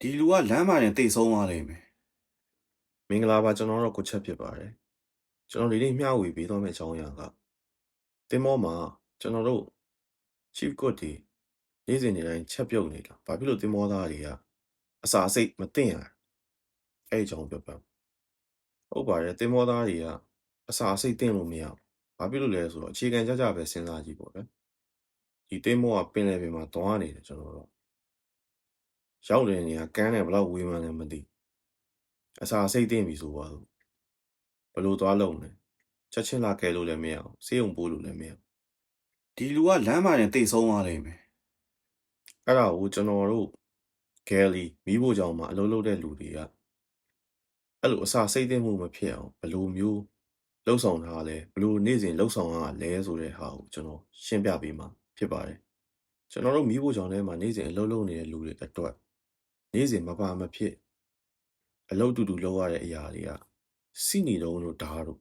ဒီလူကလမ်းမှာတင်သေဆုံးသွားလိမ့်မယ် မင်္ဂလာပါကျွန်တော်တို့ကိုချက်ဖြစ်ပါတယ်ကျွန်တော်ဒီနေ့မျှဝေပေးသွားမယ့်အကြောင်းအရာကတင်မောမှာကျွန်တော်တို့ chief court ဒီနေ့စဉ်နေ့တိုင်းချက်ပြုတ်နေတာဘာဖြစ်လို့တင်မောသားတွေကအစာစိတ်မသိရအဲ့အကြောင်းပြောပြဟုတ်ပါတယ်တင်မောသားတွေကအစာစိတ်သိလို့မရဘာဖြစ်လို့လဲဆိုတော့အခြေခံကြကြပဲစဉ်းစားကြည့်ပေါ့ဗျာဒီတင်မောကပင်လယ်ပြင်မှာတွားနေတယ်ကျွန်တော်တို့ရောက်တဲ့နေရာကမ်းတယ်ဘလောက်ဝေးမှန်းလည်းမသိအစာစိတ်သိပြီဆိုပါတော့ဘလို့သွားလုံးလဲချက်ချင်းလာကဲလို့လည်းမရအောင်စေးုံပိုးလို့လည်းမရ ဒီလူကလမ်းမှာတင်သေဆုံးသွားလိမ့်မယ် အဲ့ဒါကိုကျွန်တော်တို့ Gally မိဖို့ကြောင့်မှအလုပ်လုပ်တဲ့လူတွေကအဲ့လိုအစာစိတ်သိမှုမဖြစ်အောင်ဘယ်လိုမျိုးလှုပ်ဆောင်ထားလဲဘယ်လိုနေ့စဉ်လှုပ်ဆောင်ရလဲဆိုတဲ့ဟာကိုကျွန်တော်ရှင်းပြပေးမှာဖြစ်ပါတယ်ကျွန်တော်တို့မိဖို့ကြောင့်ထဲမှာနေ့စဉ်အလုပ်လုပ်နေတဲ့လူတွေအတွက်နေ့စဉ်မပါမဖြစ်အလုပ်တူတူလုပ်ရတဲ့အရာတွေကစီနီတုံးတို့ဓာတ်တို့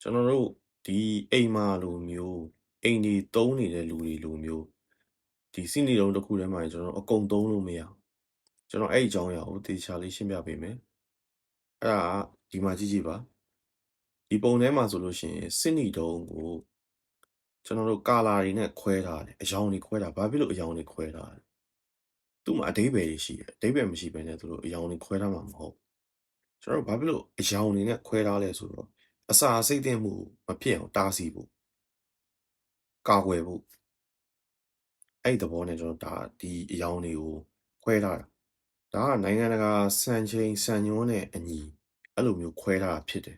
ကျွန်တော်တို့ဒီအိမ်မာလိုမျိုးအိမ်ဒီတုံးနေတဲ့လူတွေလိုမျိုးဒီစီနီတုံးတစ်ခုထဲမှာကျွန်တော်အကုန်သုံးလို့မရဘူးကျွန်တော်အဲ့အကြောင်းအရာကိုတေချာလေးရှင်းပြပေးမယ်အဲ့ဒါဒီမှာကြည့်ကြည့်ပါဒီပုံထဲမှာဆိုလို့ရှိရင်စစ်နီတုံးကိုကျွန်တော်တို့ကာလာတွေနဲ့ခွဲထားတယ်အယောင်တွေခွဲတာဘာဖြစ်လို့အယောင်တွေခွဲထားလဲသူ့မှာအဓိပ္ပာယ်ရှိတယ်အဓိပ္ပာယ်မရှိဘဲနဲ့သူတို့အယောင်တွေခွဲထားမှာမဟုတ်ကျွန်တော်တို့ဘာဖြစ်လို့အယောင်တွေနဲ့ခွဲထားလဲဆိုတော့အစာစိတ်သိမှုမဖြစ်အောင်တားဆီးဖို့ကာကွယ်ဖို့အဲ့ဒီသဘောနဲ့ကျွန်တော်ဒါဒီအယောင်တွေကိုခွဲထားတာဒါကနိုင်ငံတကာစံချိန်စံညွှန်းနဲ့အညီအဲ့လိုမျိုးခွဲထားတာဖြစ်တယ်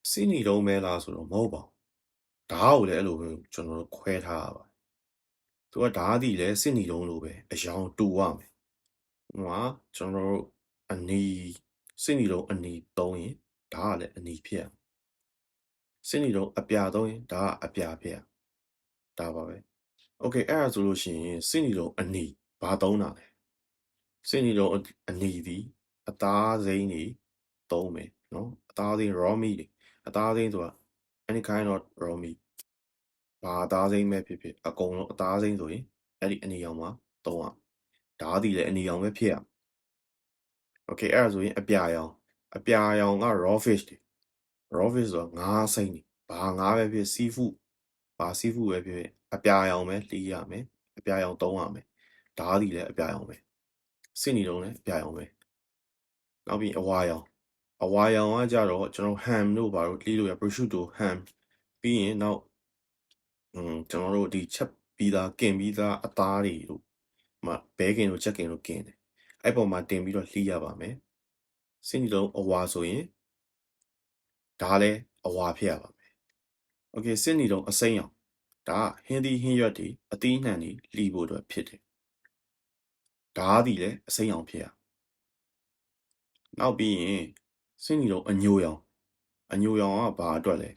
စီနီတုံးမဲလားဆိုတော့မဟုတ်ပါဘူးဓာတ်ကိုလည်းအဲ့လိုမျိုးကျွန်တော်တို့ခွဲထားရပါတယ်သူကဓာတ်သည်လည်းစစ်နီတုံးလိုပဲအယောင်တူရမယ်ဟိုမှာကျွန်တော်တို့အနီစစ်နီတုံးအနီသုံးရင်ဓာတ်ကလည်းအနီဖြစ်ရစစ်နီတုံးအပြာသုံးရင်ဓာတ်ကအပြာဖြစ်ရဒါပါပဲโอเคအဲ့ဒါဆိုလို့ရှိရင်စစ်နီတုံးအနီဘာသုံးတာလဲစစ်နီတုံးအနီသည်အသားစိမ်းတွေသုံးမယ်နော်အသားစိမ်း raw meat တွေအသားစိမ်းဆိုတာ any kind of raw meat ဘာအသားစိမ်းပဲဖြစ်ဖြစ်အကုန်လုံးအသားစိမ်းဆိုရင်အဲ့ဒီအနီရောင်မှာသုံးရဓာတ်သည်လည်းအနီရောင်ပဲဖြစ်ရโอเคအဲ့ဒါဆိုရင်အပြာရောင်က raw fish တွေ raw fish ဆိုတာငါးစိမ်းတွေဘာငါးပဲဖြစ် seafood ဘာ seafood ပဲဖြစ်ဖြစ်အပြာရောင်ပဲလှီးရမယ်အပြာရောင်သုံးရမယ်ဓာတ်သည်လည်းအပြာရောင်ပဲစစ်နီတုံးလည်းအပြာရောင်ပဲနောက်ပြီးအဝါရောင်ကကြတော့ကျွန်တော် ham တို့ဘာလို့လှီးလို့ရ prosciutto ham ပြီးရင်နောက်ကျွန်တော်တို့ဒီချက်ပြီးသားကင်ပြီးသားအသားတွေတို့ဘဲကင်တို့ချက်ကင်တို့ကင်တယ်အဲ့ပေါ်မှာတင်ပြီးတော့လှီးရပါမယ်စစ်နီတုံးအဝါဆိုရင်ဒါလည်းအဝါဖြစ်ရပါမယ်โอเคစစ်နီတုံးအစိမ်းရောင်ဒါကဟင်းသီးဟင်းရွက်တွေအသီးနှံတွေလှီးဖို့အတွက်ဖြစ်တယ်ဒါသည်လည်းအစိမ်းရောင်ဖြစ်ရနောက်ပြီးရင်စစ်နီတုံးအညိုရောင်ကဘာအတွက်လဲ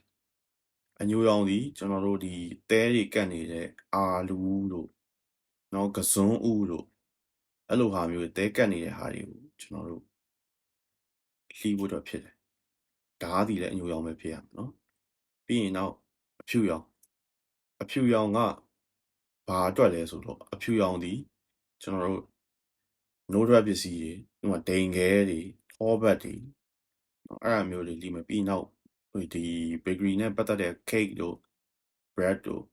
အညိုရောင်သည်ကျွန်တော်တို့ဒီတဲတွေကတ်နေတဲ့အာလူးတို့နောက်ကစွန်းဦးတို့အဲ့လိုဟာမျိုးတဲကတ်နေတဲ့ဟာတွေကိုကျွန်တော်တို့လှီးဖို့အတွက်ဖြစ်တယ်ဓာတ်သည်လည်းအညိုရောင်ပဲဖြစ်ရမှာနော်ပြီးရင်နောက်အဖြူရောင်ကဘာအတွက်လဲဆိုတော့အဖြူရောင်သည်ကျွန်တော်တို့နိုးထွက်ပစ္စည်းတွေဥပမာဒိန်ခဲတွေထောပတ်တွေအဲ့အမျိုးတွေလှီးမယ်ပြီးနောက်ဒီ bakery နဲ့ပတ်သက်တဲ့ cake တို့ bread တို့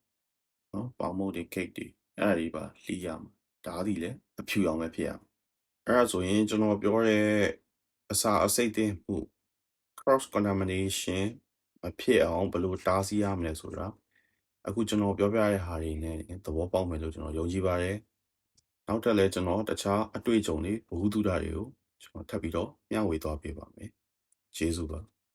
နော်ပေါင်မုတ်တွေ cake တွေအဲ့ဒါတွေပါလှီးရမှာဒါသည်လည်းအဖြူရောင်ပဲဖြစ်ရမှာအဲ့ဒါဆိုရင်ကျွန်တော်ပြောတဲ့အစာအစိတ်သိမှု cross contamination မဖြစ်အောင်ဘယ်လိုတားဆီးရမလဲဆိုတာအခုကျွန်တော်ပြောပြတဲ့ဟာတွေနဲ့သဘောပေါက်မယ်လို့ကျွန်တော်ယုံကြည်ပါတယ်နောက်တက်လဲကျွန်တော်တခြားအတွေ့အကြုံတွေဘ ഹു တုဒတွေကိုကျွန်တော်ထပ်ပြီးတော့မျှဝေသွားပေးပါမယ်ကျေးဇူးပါ